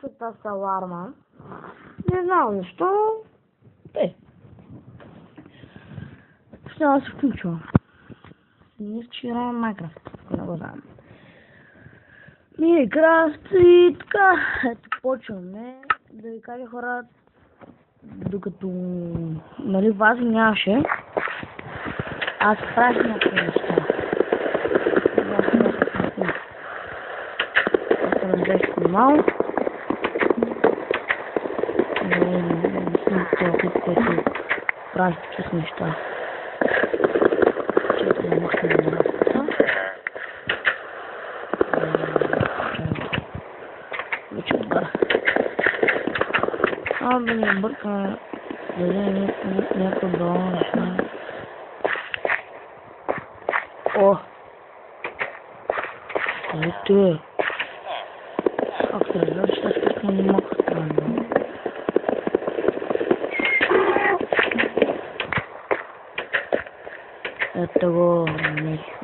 включва тази аларма. Не знам защо. Ще да се включва. Ние ще играем Майнкрафт, ако не го знам. Майнкрафт и така. Ето почваме. Да ви кажа хора, докато нали вас нямаше, аз правих някакви неща. Аз съм беше снимал. Не съм това клип, който правих такива неща. Чето не махне на работата. Вече отгара. Да не бърка да вземе някаква долна неща. О! Ето е! Как се разбира, че тази песня не маха странно. Ето го нещо.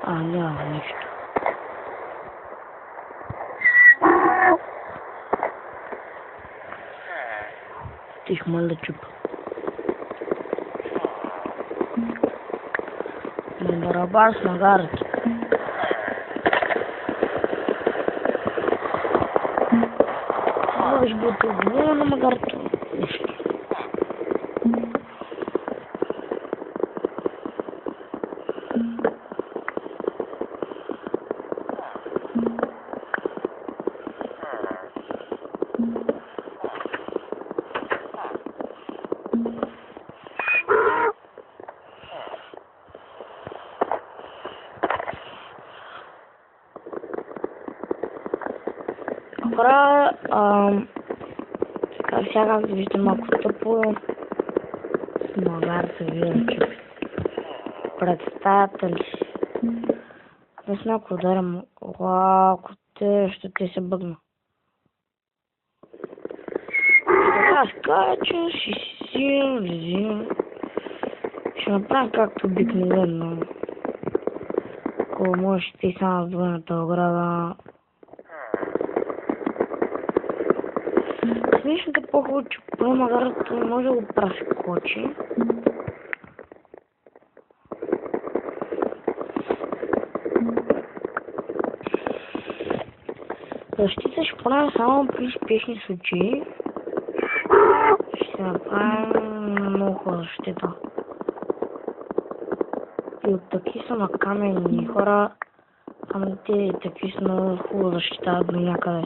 Няма нищо. Тих мали чупа. На барабар с магарата. Може би отъгнила на магарата. Нищо. Хора, така сега виждам малко тъпо с магарата вие, че представяте ли си? Не знам ако ударям, ако те ще се бъгна. Аз кажа, че ще направим както обикновено. Ако можеш ти само с двойната ограда. Смешното е по-хубаво, че по магарата може да го прескочи. Защита ще правим само при спешни случаи. Ще направим много хубава защита. И от таки са на каменни хора, камените и таки са много хубаво защитават до някъде.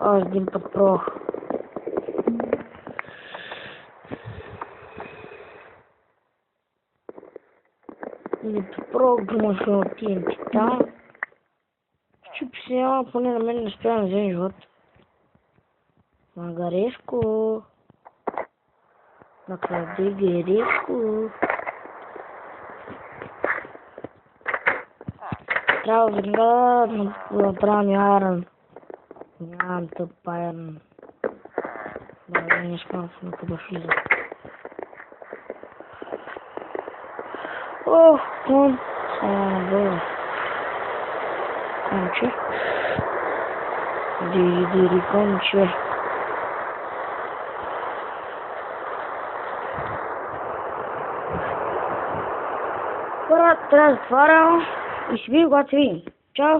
Аз един път пробвах. Един път пробвах, думаше от TNT там. Чупи се, ама поне на мен не стоя на взем живот. Магарешко. Наклади герешко. Трябва веднага да направим айрон. Нямам тъп айрон. Да, не искам да къде влиза. Ох, кон. Бе. Конче. Дири конче. Хора, трябва да затварям и ще видим когато се видим. Чао!